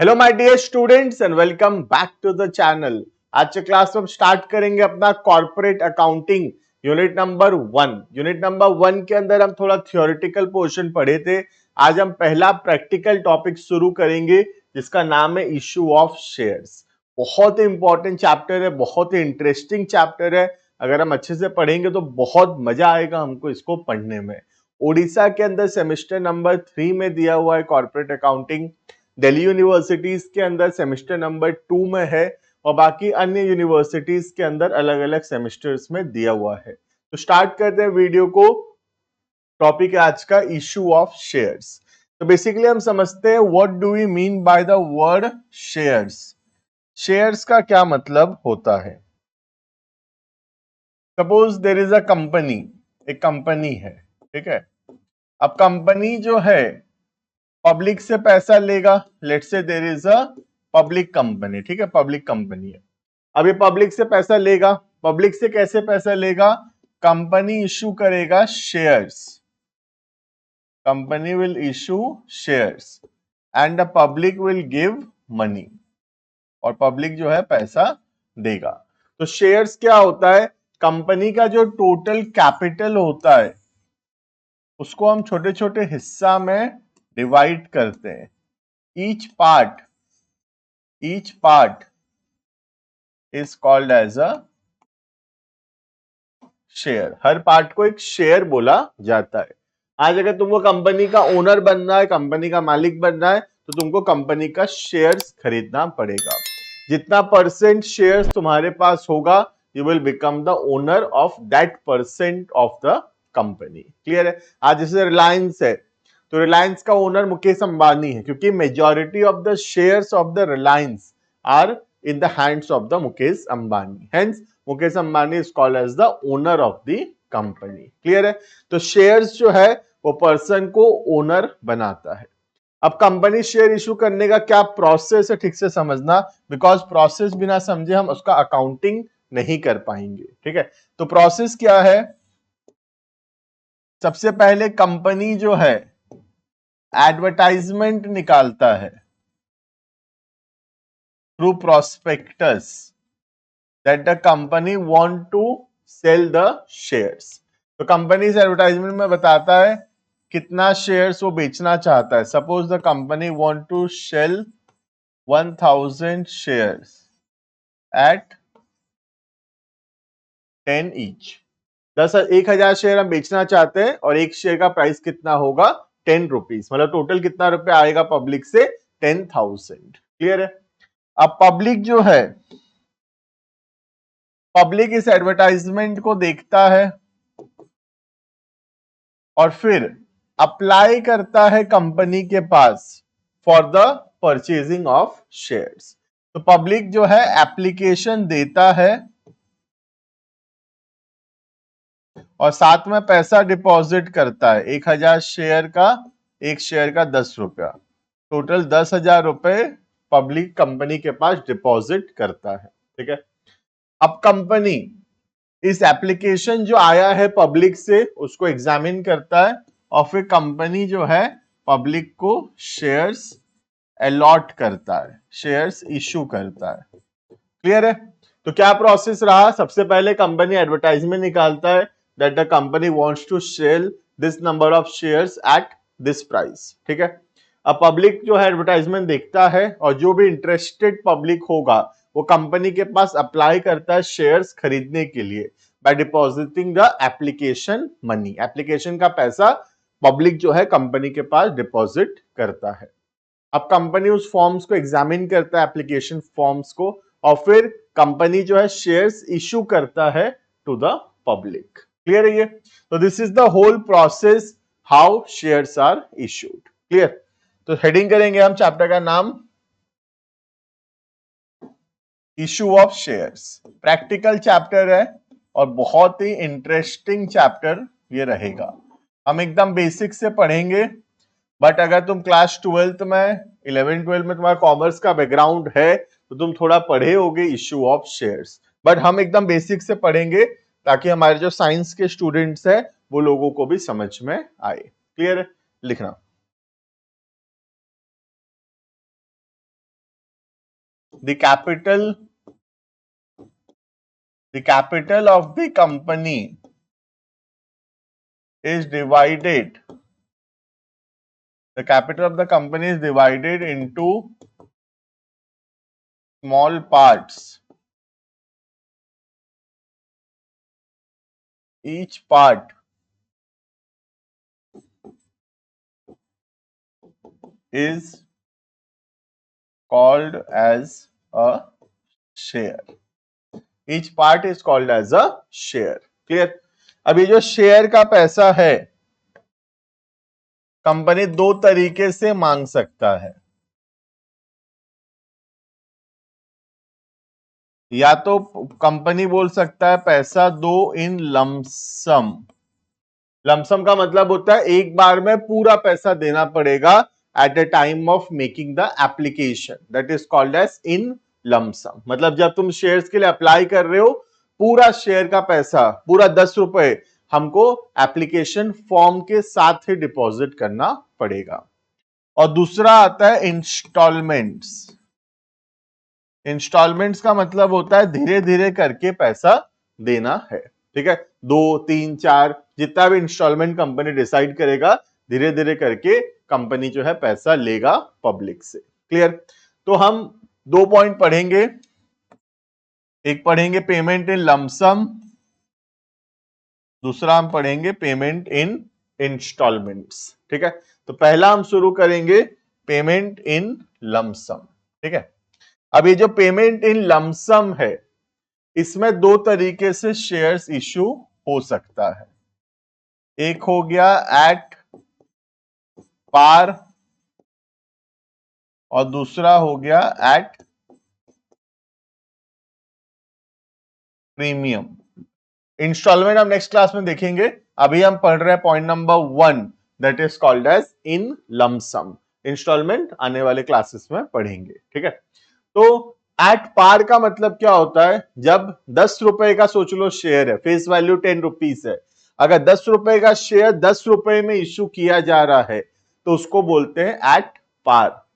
Hello my dear students and welcome back to the channel. आज के class में हम स्टार्ट करेंगे अपना corporate accounting unit number 1। Unit number 1 के अंदर हम थोड़ा थियोरेटिकल पोर्शन पढ़े थे। आज हम पहला प्रैक्टिकल टॉपिक शुरू करेंगे जिसका नाम है इशू ऑफ शेयर्स। बहुत ही इंपॉर्टेंट चैप्टर है, बहुत ही इंटरेस्टिंग चैप्टर है। अगर हम अच्छे से पढ़ेंगे तो बहुत मजा आएगा हमको इसको पढ़ने में। ओडिशा के अंदर सेमेस्टर नंबर 3 में दिया हुआ है कॉर्पोरेट अकाउंटिंग। दिल्ली यूनिवर्सिटीज के अंदर सेमेस्टर नंबर 2 में है और बाकी अन्य यूनिवर्सिटीज के अंदर अलग अलग सेमेस्टर्स में दिया हुआ है। तो स्टार्ट करते हैं वीडियो को। टॉपिक है आज का इशू ऑफ शेयर्स। तो बेसिकली हम समझते हैं what do we mean by the word shares. Shares का क्या मतलब होता है। Suppose there is a company, एक कंपनी है, ठीक है। अब कंपनी जो है पब्लिक से पैसा लेगा। Let's say there is a public company, ठीक है, पब्लिक कंपनी है। अब ये पब्लिक से पैसा लेगा। पब्लिक से कैसे पैसा लेगा? कंपनी इशू करेगा shares. Company will issue shares and the public will give money, और पब्लिक जो है पैसा देगा। तो शेयर्स क्या होता है? कंपनी का जो टोटल कैपिटल होता है उसको हम छोटे छोटे हिस्सा में डिवाइड करते हैं। each part is called as a share. Her part को एक शेयर बोला जाता है। आज अगर तुमको कंपनी का ओनर बनना है, कंपनी का मालिक बनना है, तो तुमको कंपनी का शेयर्स खरीदना पड़ेगा। जितना परसेंट शेयर्स तुम्हारे पास होगा, you will become the owner of that percent of the company. Clear है? आज जैसे रिलायंस है तो रिलायंस का ओनर मुकेश अंबानी है, क्योंकि majority of the shares of the Reliance are in the hands of the Mukesh Ambani. Hence, Mukesh Ambani is called as the owner of the company. Clear है? तो शेयर्स जो है वो पर्सन को ओनर बनाता है। अब कंपनी शेयर इशू करने का क्या प्रोसेस है, ठीक से समझना, बिकॉज प्रोसेस बिना समझे हम उसका अकाउंटिंग नहीं कर पाएंगे। ठीक है, तो प्रोसेस क्या है? सबसे पहले कंपनी जो है एडवर्टाइजमेंट निकालता है through prospectus that the company want to sell the shares। तो कंपनी इस एडवर्टाइजमेंट में बताता है कितना शेयर्स वो बेचना चाहता है। Suppose the company want to sell 1000 shares at 10 each. 1000 share हम बेचना चाहते हैं और एक शेयर का प्राइस कितना होगा? 10 रुपीज। मतलब टोटल कितना रुपया आएगा पब्लिक से? 10,000। क्लियर है? अब पब्लिक जो है, पब्लिक इस एडवर्टाइजमेंट को देखता है और फिर अप्लाई करता है कंपनी के पास for the purchasing of shares. तो पब्लिक जो है एप्लीकेशन देता है और साथ में पैसा डिपॉजिट करता है। 1000 शेयर का, एक शेयर का 10 रुपया, टोटल 10,000 रुपए पब्लिक कंपनी के पास डिपॉजिट करता है। ठीक है, अब कंपनी इस एप्लीकेशन जो आया है पब्लिक से उसको एग्जामिन करता है और फिर कंपनी जो है पब्लिक को शेयर्स अलॉट करता है, शेयर्स इशू करता है। क्लियर है? तो क्या प्रोसेस रहा? सबसे पहले कंपनी एडवर्टाइजमेंट निकालता है that the company wants to sell this number of shares at this price. ठीक है, अब पब्लिक जो है एडवर्टाइजमेंट देखता है और जो भी इंटरेस्टेड पब्लिक होगा वो कंपनी के पास अप्लाई करता है शेयर्स खरीदने के लिए by depositing the application money. Application का पैसा पब्लिक जो है कंपनी के पास डिपॉजिट करता है। अब कंपनी उस फॉर्म्स को एग्जामिन करता है, एप्लीकेशन फॉर्म्स को, और फिर कंपनी जो है शेयर्स इशू करता है टू द पब्लिक। क्लियर है ये? तो this is the whole process how shares are issued. Clear? तो हेडिंग करेंगे हम चैप्टर का नाम issue of shares. Practical chapter है और बहुत ही इंटरेस्टिंग चैप्टर ये रहेगा। हम एकदम बेसिक से पढ़ेंगे, बट अगर तुम क्लास 12th में, 11-12 में तुम्हारा कॉमर्स का बैकग्राउंड है तो तुम थोड़ा पढ़े होगे इशू ऑफ शेयर्स, बट हम एकदम बेसिक से पढ़ेंगे ताकि हमारे जो साइंस के स्टूडेंट्स हैं वो लोगों को भी समझ में आए। क्लियर है? लिखना। the capital of the company is divided into small parts. Each part is called as a share. Each part is called as a share. Clear? अब ये जो शेयर का पैसा है कंपनी दो तरीके से मांग सकता है, या तो कंपनी बोल सकता है पैसा दो इन लमसम। लमसम का मतलब होता है एक बार में पूरा पैसा देना पड़ेगा at the time of making the application, that is called as in lump sum. मतलब जब तुम शेयर्स के लिए अप्लाई कर रहे हो पूरा शेयर का पैसा पूरा 10 रुपए हमको एप्लीकेशन फॉर्म के साथ ही डिपॉजिट करना पड़ेगा। और दूसरा आता है इंस्टॉलमेंट्स। इंस्टॉलमेंट्स का मतलब होता है धीरे धीरे करके पैसा देना है, ठीक है। 2, 3, 4 जितना भी इंस्टॉलमेंट कंपनी डिसाइड करेगा धीरे धीरे करके कंपनी जो है पैसा लेगा पब्लिक से। क्लियर? तो हम 2 पॉइंट पढ़ेंगे, एक पढ़ेंगे पेमेंट इन लमसम, दूसरा हम पढ़ेंगे पेमेंट इन इंस्टॉलमेंट्स, ठीक है। तो पहला हम शुरू करेंगे पेमेंट इन लमसम, ठीक है। अब ये जो पेमेंट इन लमसम है इसमें दो तरीके से शेयर्स इशू हो सकता है। एक हो गया एट पार और दूसरा हो गया एट प्रीमियम। इंस्टॉलमेंट हम नेक्स्ट क्लास में देखेंगे, अभी हम पढ़ रहे हैं point number 1 that is called as in lump sum. Instalment आने वाले क्लासेस में पढ़ेंगे, ठीक है। तो एट पार का मतलब क्या होता है, जब 10 रुपए का सोच लो शेयर है, फेस वैल्यू 10 रुपीज है, अगर 10 रुपए का शेयर 10 रुपए में इश्यू किया जा रहा है तो उसको बोलते हैं एट पार।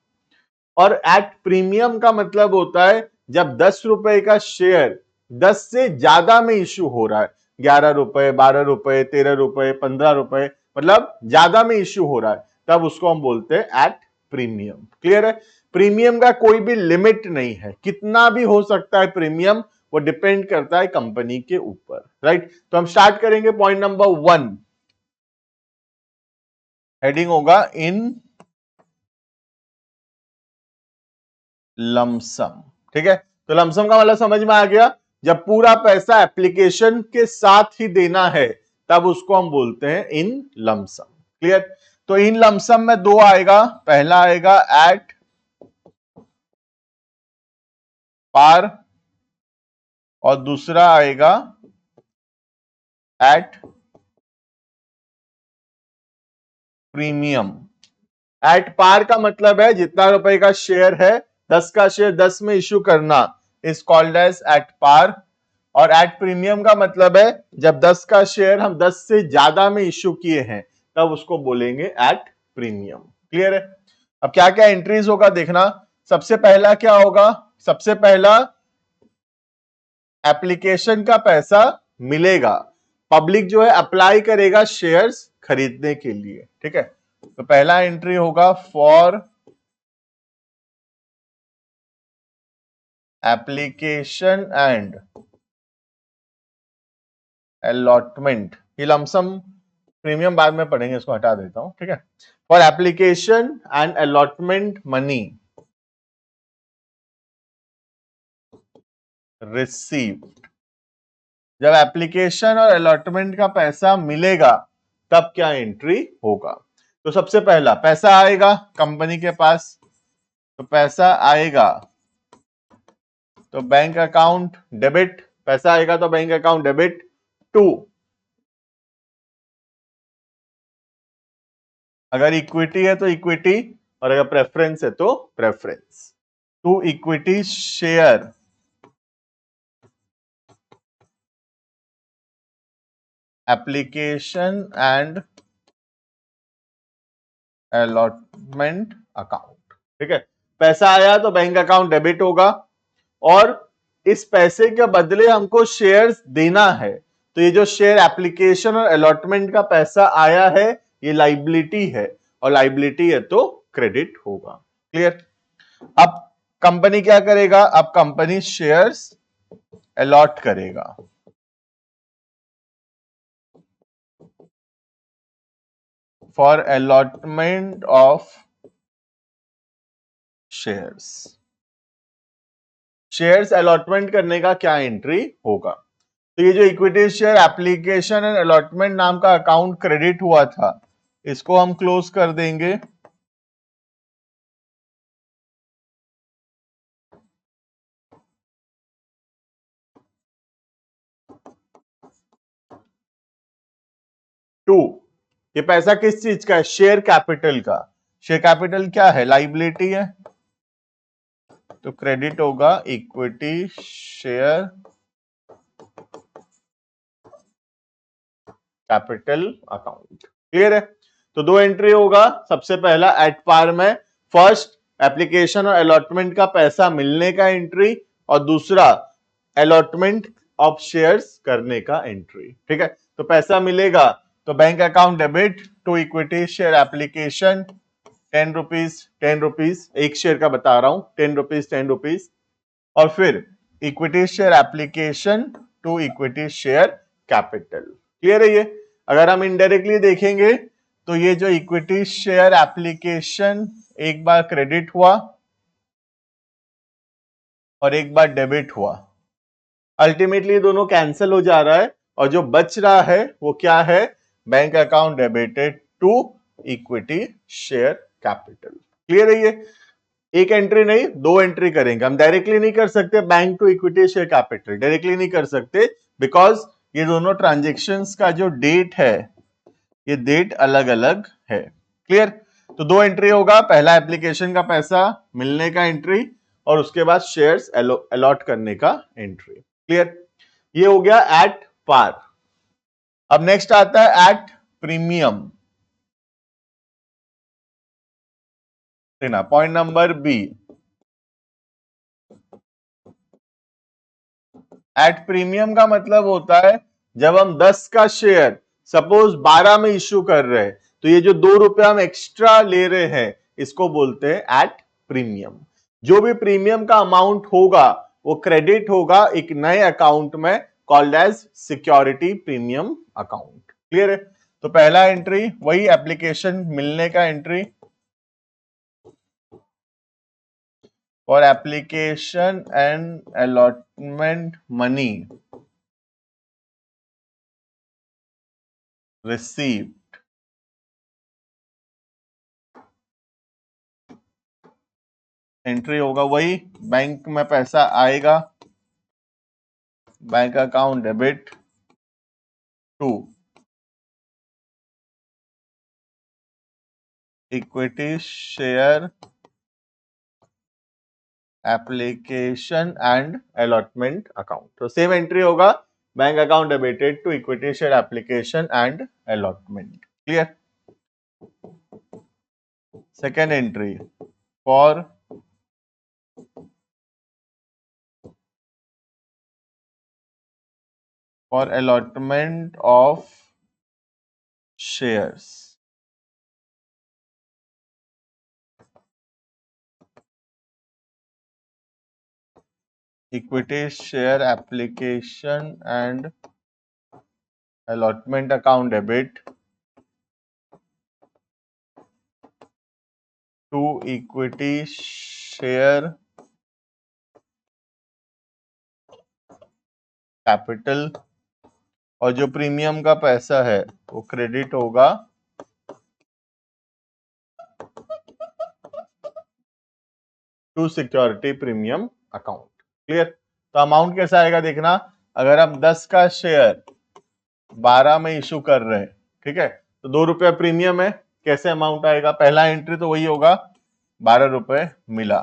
और एट प्रीमियम का मतलब होता है जब 10 रुपए का शेयर 10 से ज्यादा में इश्यू हो रहा है, 11 रुपए, 12 रुपए, 13 रुपए, 15 रुपए, मतलब ज्यादा में इश्यू हो रहा है, तब उसको हम बोलते हैं एट प्रीमियम। क्लियर है? प्रीमियम का कोई भी लिमिट नहीं है, कितना भी हो सकता है प्रीमियम, वो डिपेंड करता है कंपनी के ऊपर, राइट। तो हम स्टार्ट करेंगे पॉइंट नंबर 1, हेडिंग होगा इन लमसम, ठीक है। तो लमसम का मतलब समझ में आ गया, जब पूरा पैसा एप्लीकेशन के साथ ही देना है तब उसको हम बोलते हैं इन लमसम। क्लियर? तो इन लमसम में दो आएगा, पहला आएगा एट पार और दूसरा आएगा एट प्रीमियम। एट पार का मतलब है जितना रुपए का शेयर है 10 का शेयर 10 में इश्यू करना is called as at par. और एट प्रीमियम का मतलब है जब 10 का शेयर हम 10 से ज्यादा में इश्यू किए हैं तब उसको बोलेंगे एट प्रीमियम। क्लियर है? अब क्या क्या एंट्रीज होगा देखना। सबसे पहला क्या होगा, सबसे पहला एप्लीकेशन का पैसा मिलेगा, पब्लिक जो है अप्लाई करेगा शेयर्स खरीदने के लिए, ठीक है। तो पहला एंट्री होगा फॉर एप्लीकेशन एंड अलॉटमेंट। ये लमसम प्रीमियम बाद में पढ़ेंगे, इसको हटा देता हूं, ठीक है। For application and allotment money received. जब एप्लीकेशन और अलॉटमेंट का पैसा मिलेगा तब क्या एंट्री होगा। तो सबसे पहला पैसा आएगा कंपनी के पास, तो पैसा आएगा तो बैंक अकाउंट डेबिट, पैसा आएगा तो बैंक अकाउंट डेबिट टू, अगर इक्विटी है तो इक्विटी और अगर प्रेफरेंस है तो preference, to equity share application and allotment account, ठीक है। पैसा आया तो बैंक अकाउंट डेबिट होगा और इस पैसे के बदले हमको शेयर्स देना है, तो ये जो शेयर एप्लीकेशन और अलॉटमेंट का पैसा आया है ये लाइबिलिटी है, और लाइबिलिटी है तो क्रेडिट होगा। क्लियर? अब कंपनी क्या करेगा? अब कंपनी शेयर्स अलॉट करेगा। For allotment of shares, shares allotment करने का क्या एंट्री होगा? तो ये जो equity share application and allotment नाम का अकाउंट क्रेडिट हुआ था, इसको हम क्लोज कर देंगे। टू, ये पैसा किस चीज का है? शेयर कैपिटल का। शेयर कैपिटल क्या है? लाइबिलिटी है, तो क्रेडिट होगा equity share capital account. Clear है? तो दो एंट्री होगा। सबसे पहला एट पार में फर्स्ट एप्लीकेशन और अलॉटमेंट का पैसा मिलने का एंट्री, और दूसरा अलॉटमेंट ऑफ शेयर्स करने का एंट्री। ठीक है? तो पैसा मिलेगा तो bank account debit to equity share application 10 rupees 10 rupees, एक शेयर का बता रहा हूं, 10 रुपीज 10 रुपीज, और फिर equity share application to equity share capital. Clear है? ये अगर हम इनडायरेक्टली देखेंगे तो ये जो इक्विटी शेयर एप्लीकेशन एक बार क्रेडिट हुआ और एक बार डेबिट हुआ, अल्टीमेटली दोनों कैंसिल हो जा रहा है, और जो बच रहा है वो क्या है? Bank account debited to equity share capital. Clear है? ये एक एंट्री नहीं, दो एंट्री करेंगे हम। डायरेक्टली नहीं कर सकते bank to equity share capital, directly नहीं कर सकते, बिकॉज ये दोनों ट्रांजेक्शन्स का जो डेट है ये डेट अलग अलग है। क्लियर? तो दो एंट्री होगा, पहला एप्लीकेशन का पैसा मिलने का एंट्री, और उसके बाद शेयर्स अलॉट करने का एंट्री। क्लियर? ये हो गया एट पार। अब नेक्स्ट आता है at premium. Point number B, at premium का मतलब होता है जब हम 10 का शेयर सपोज 12 में इश्यू कर रहे हैं, तो ये जो 2 रुपया हम एक्स्ट्रा ले रहे हैं इसको बोलते हैं एट प्रीमियम। जो भी प्रीमियम का अमाउंट होगा वो क्रेडिट होगा एक नए अकाउंट में called as security premium account. Clear है? तो पहला एंट्री वही एप्लीकेशन मिलने का entry, for application and allotment money received, entry होगा वही, बैंक में पैसा आएगा, bank account debit to equity share application and allotment account. तो सेम एंट्री होगा, bank account debited to equity share application and allotment. Clear? Second entry for allotment of shares, equity share application and allotment account debit to equity share capital, और जो premium का पैसा है वो credit होगा to security premium account. Clear? तो amount कैसा आएगा देखना, अगर हम 10 का शेयर 12 में इशू कर रहे हैं, ठीक है, तो 2 रुपया प्रीमियम है, कैसे अमाउंट आएगा? पहला एंट्री तो वही होगा, 12 रुपए मिला,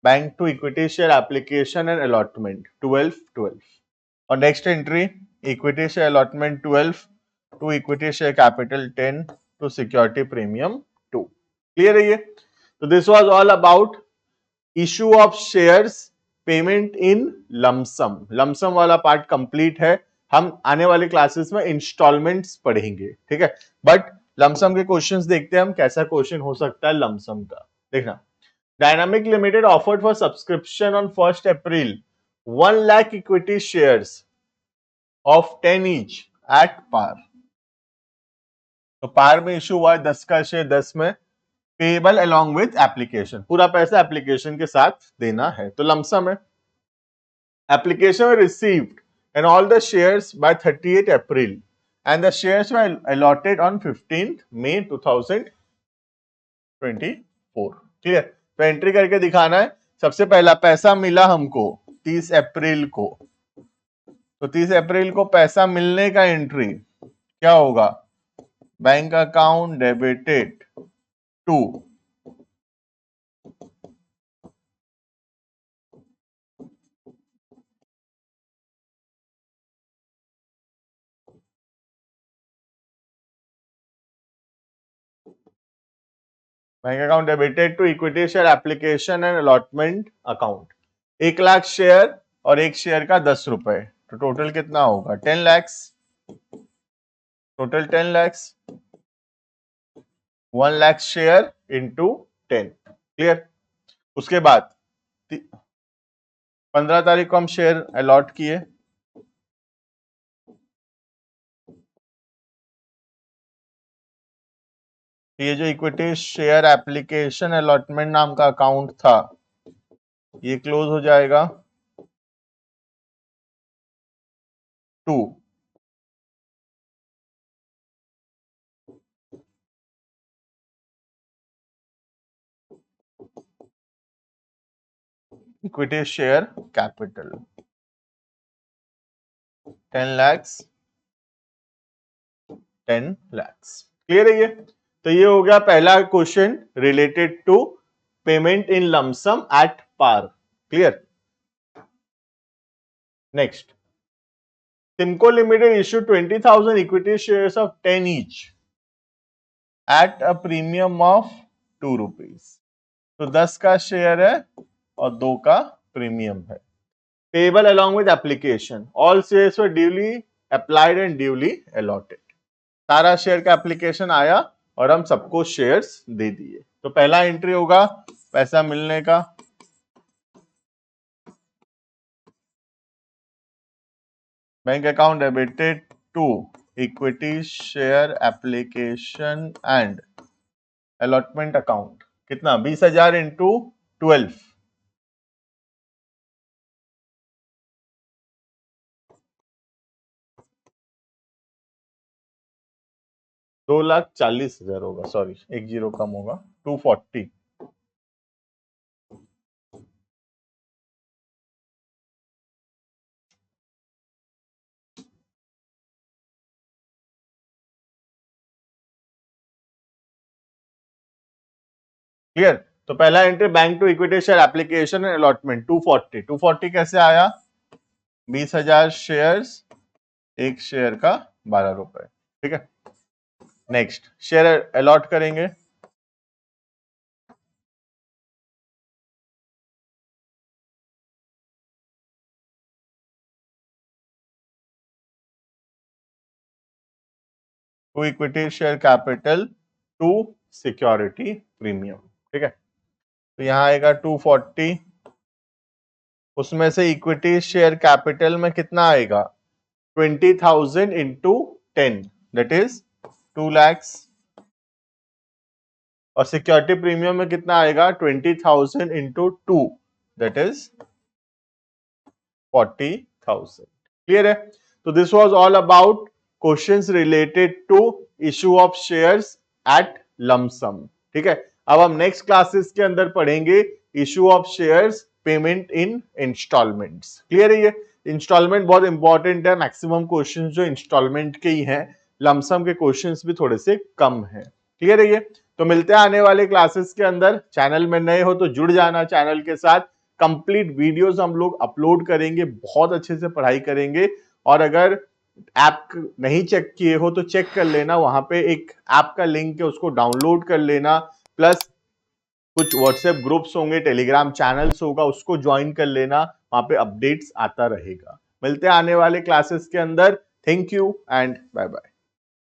bank to equity share application and allotment 12, और next entry equity share allotment 12 to equity share capital 10 to security premium 2। Clear है ये? तो this was all about issue of shares payment in lump sum, lump sum वाला part complete है, हम आने वाले classes में इंस्टॉलमेंट्स पढ़ेंगे, ठीक है। बट लमसम के क्वेश्चंस देखते हैं हम, कैसा क्वेश्चन हो सकता है लमसम का। देखना, Dynamic Limited offered for subscription on 1 April 1 lakh equity shares of 10 each at par. तो पार में इशू हुआ है 10 का शेयर 10 में, पेबल अलॉन्ग विथ एप्लीकेशन, पूरा पैसा एप्लीकेशन के साथ देना है, तो लमसम है। Application received and all the shares by 38 April and the shares were allotted on 15 May 2024। Clear? तो एंट्री करके दिखाना है। सबसे पहला पैसा मिला हमको 30 अप्रैल को, तो 30 अप्रैल को पैसा मिलने का एंट्री क्या होगा? Bank account debited to bank account debited to equity share application and allotment account. 1 lakh share और एक शेयर का 10 रुपए, तो टोटल कितना होगा? 10 lakhs, total 10 lakhs. 1 lakh share into 10। Clear? उसके बाद 15 तारीख को हम शेयर अलॉट किए, ये जो इक्विटी शेयर एप्लीकेशन अलॉटमेंट नाम का अकाउंट था ये क्लोज हो जाएगा 2। Equity share capital 10 lakhs 10 lakhs. Clear है ये? तो ये हो गया पहला question related to payment in lump sum at par. Clear? Next, Simco limited issue 20,000 equity shares of 10 each at a premium of 2 rupees. तो 10 का शेयर है और 2 का प्रीमियम है। Payable along with application, all shares were duly applied and duly allotted. सारा share का application आया और हम सबको शेयर्स दे दिए। तो पहला एंट्री होगा पैसा मिलने का, bank account debited to equity share application and allotment account. कितना? 20,000 इंटू 12, 2,40,000 होगा, सॉरी एक जीरो कम होगा, 240। क्लियर? तो पहला entry bank to equity share application and allotment 240। 240 कैसे आया? 20,000 शेयर्स, एक शेयर का 12 रुपए। ठीक है, नेक्स्ट शेयर अलॉट करेंगे, to equity share capital to security premium. ठीक है, तो यहां आएगा 240, उसमें से इक्विटी शेयर कैपिटल में कितना आएगा? 20,000 इंटू 10 दैट इज 2 लैक्स, और सिक्योरिटी प्रीमियम में कितना आएगा? 20,000 इंटू 2 दैट इज 40,000। क्लियर है? तो this was all about questions related to issue of shares at lump sum. ठीक है, अब हम नेक्स्ट क्लासेस के अंदर पढ़ेंगे issue of shares payment in installments. Clear है? ये इंस्टॉलमेंट बहुत इंपॉर्टेंट है, मैक्सिमम क्वेश्चंस जो इंस्टॉलमेंट के ही हैं, लमसम के क्वेश्चंस भी थोड़े से कम हैं। क्लियर है? ये तो मिलते हैं आने वाले क्लासेस के अंदर। चैनल में नए हो तो जुड़ जाना चैनल के साथ, कंप्लीट वीडियोस हम लोग अपलोड करेंगे, बहुत अच्छे से पढ़ाई करेंगे। और अगर ऐप नहीं चेक किए हो तो चेक कर लेना, वहां पे एक ऐप का लिंक है, उसको डाउनलोड कर लेना। प्लस कुछ व्हाट्सएप ग्रुप्स होंगे, टेलीग्राम चैनल्स होगा, उसको ज्वाइन कर लेना, वहां पे अपडेट्स आता रहेगा। मिलते हैं आने वाले क्लासेस के अंदर। Thank you and bye bye.